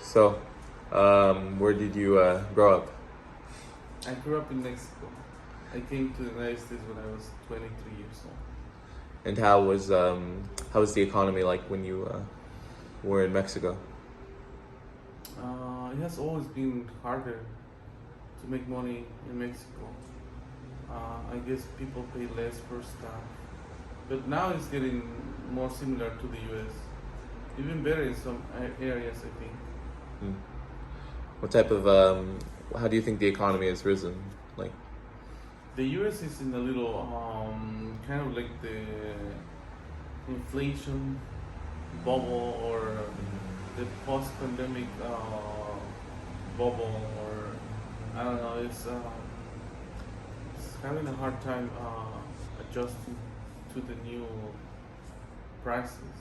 So, where did you grow up? I grew up in Mexico. I came to the United States when I was 23 years old. And how was the economy like when you were in Mexico? It has always been harder to make money in Mexico. I guess people pay less for stuff. But now it's getting more similar to the US. Even better in some areas, I think. Hmm. What type of how do you think the economy has risen? Like, The US is in a little kind of like the inflation bubble or the post-pandemic bubble, or I don't know. It's having a hard time adjusting to the new prices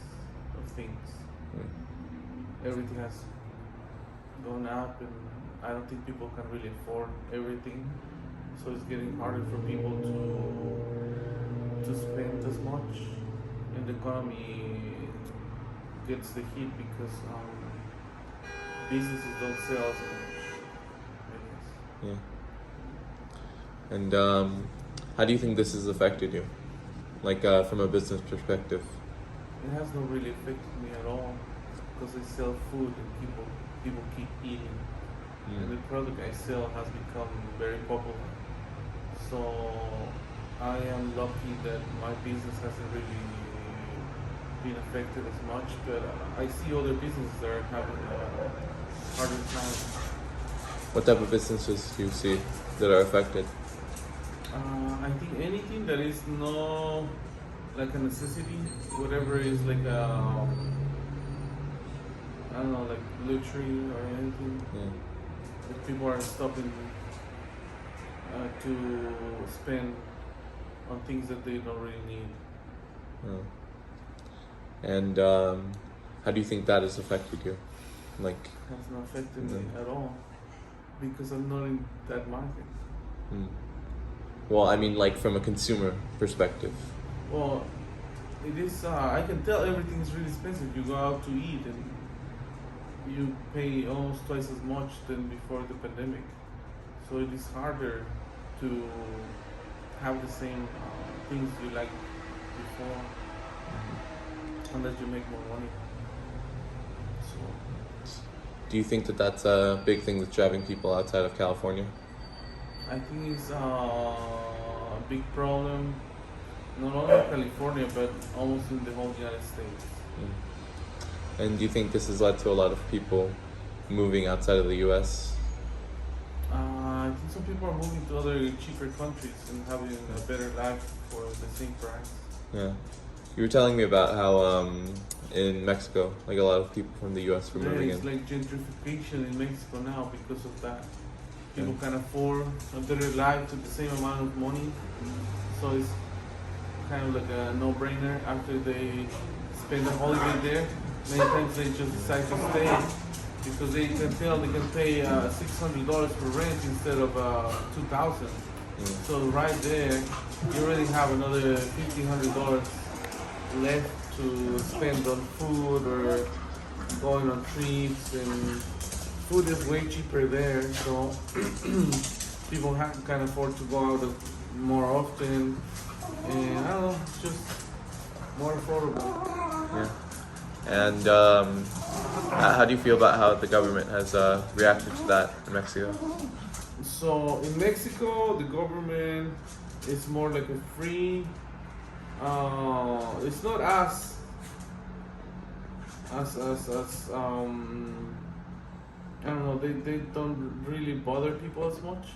of things. Everything has gone up, and I don't think people can really afford everything. So it's getting harder for people to spend as much, and the economy gets the hit because businesses don't sell as much, I guess. yeah. And how do you think this has affected you? Like from a business perspective? It has not really affected me at all because I sell food and people keep eating, and the product I sell has become very popular. So I am lucky that my business hasn't really been affected as much, but I see other businesses that are having a harder time. What type of businesses do you see that are affected? I think anything that is no like a necessity, whatever is like I don't know, like luxury or anything, Yeah. if people are stopping to spend on things that they don't really need. Oh. And how do you think that has affected you? Like, Has not affected me at all because I'm not in that market. well, I mean, like from a consumer perspective. Well, it is. I can tell everything is really expensive. You go out to eat and you pay almost twice as much than before the pandemic. So it is harder to have the same things you liked before, unless you make more money. So Do you think that that's a big thing that's driving people outside of California? I think it's a big problem, not only in California, but almost in the whole United States. And do you think this has led to a lot of people moving outside of the U.S.? I think some people are moving to other cheaper countries and having a better life for the same price. Yeah. You were telling me about how in Mexico, like a lot of people from the U.S. were moving It's in. like gentrification in Mexico now because of that. People can afford a better life with the same amount of money. So it's kind of like a no-brainer after they spend a holiday there. Many times they just decide to stay because they can tell they can pay $600 for rent instead of $2,000. So right there, you already have another $1,500 left to spend on food or going on trips, and food is way cheaper there. So people can afford to go out more often, and I don't know, it's just more affordable. Yeah. And how do you feel about how the government has reacted to that in Mexico? So in Mexico, the government is more like a free. It's not as I don't know. They don't really bother people as much,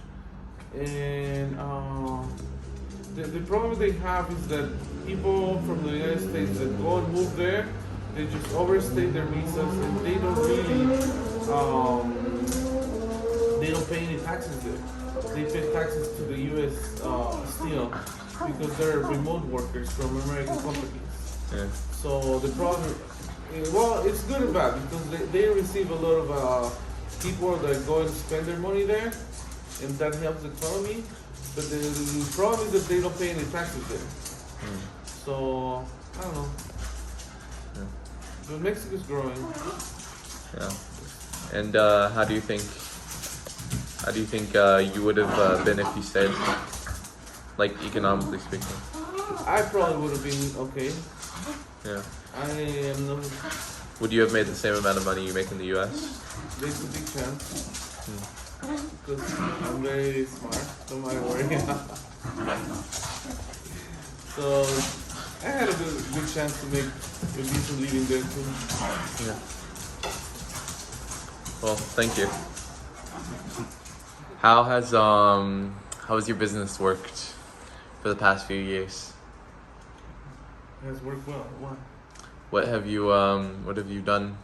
and the problem they have is that people from the United States that go and move there, they just overstay their visas and they don't really they don't pay any taxes there. They pay taxes to the U.S. Still because they're remote workers from American companies. Yeah. So the problem, well, it's good and bad because they receive a lot of people that go and spend their money there, and that helps the economy. But the problem is that they don't pay any taxes there. So I don't know. Yeah. But Mexico's growing. Yeah. And how do you think you would have been if you stayed, like economically speaking? I probably would have been okay. Yeah. I am not. Would you have made the same amount of money you make in the U.S.? There's a big chance because I'm very smart, no matter where I am. So I had a good chance to make a decent living there too. Yeah. Well, thank you. How has your business worked for the past few years? It has worked well. Why? What have you done?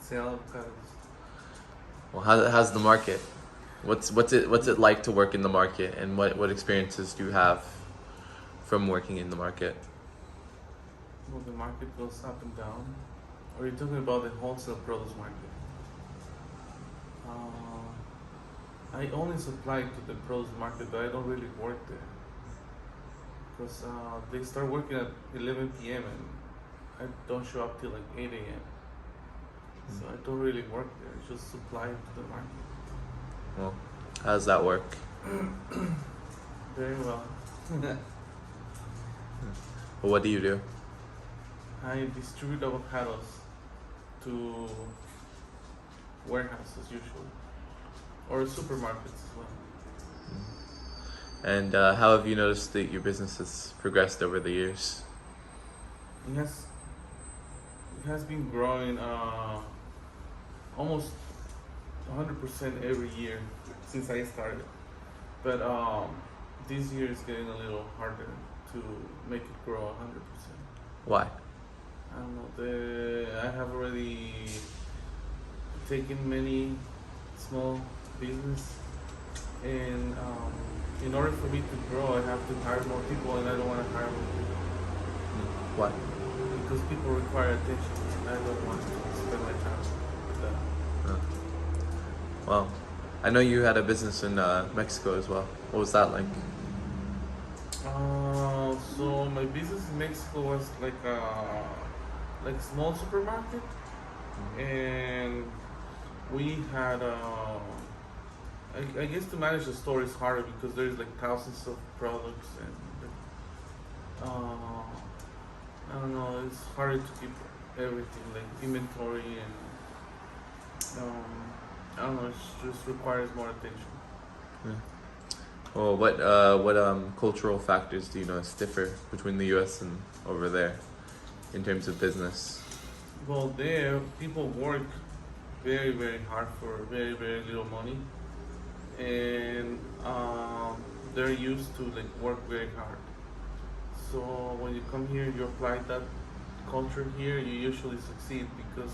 Sell avocados. Well, how's the market? What's it like to work in the market, and what experiences do you have from working in the market? Well, the market goes up and down. Or are you talking about the wholesale produce market? I only supply to the produce market, but I don't really work there. Because they start working at 11 p.m. and I don't show up till like 8 a.m. So I don't really work there, I just supply to the market. Well, how does that work? Very well. Well, what do you do? I distribute avocados to warehouses usually, or supermarkets as well. And how have you noticed that your business has progressed over the years? It has been growing almost 100% every year since I started. But this year is getting a little harder to make it grow 100%. Why? I don't know. I have already taken many small business, and in order for me to grow, I have to hire more people, and I don't want to hire more people Why? because people require attention. I don't want to spend my time with that. Well, I know you had a business in Mexico as well. What was that like? So my business in Mexico was like a small supermarket, and we had I guess to manage the store is harder because there's like thousands of products, and I don't know, it's harder to keep everything like inventory, and I don't know, it just requires more attention. Yeah. Well, what cultural factors do you notice differ between the U.S. and over there in terms of business? Well, there people work very very hard for very very little money, and they're used to like work very hard. So when you come here, you apply that culture here, you usually succeed because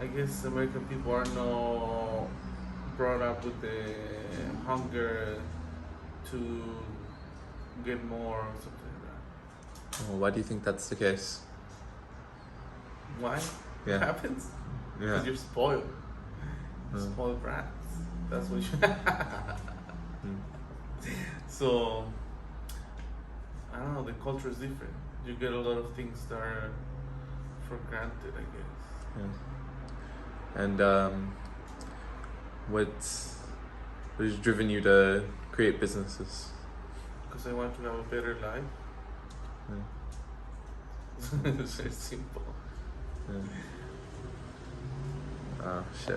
I guess American people are not brought up with the hunger to get more or something like that. Well, why do you think that's the case? Why? Yeah. What happens? Yeah. Because you're spoiled. Mm. Spoiled brats. That's what you. Mm. So I don't know. The culture is different. You get a lot of things that are for granted, I guess. Yeah. And what has driven you to create businesses? Because I want to have a better life. Yeah. It's very simple. Yeah. Oh shit.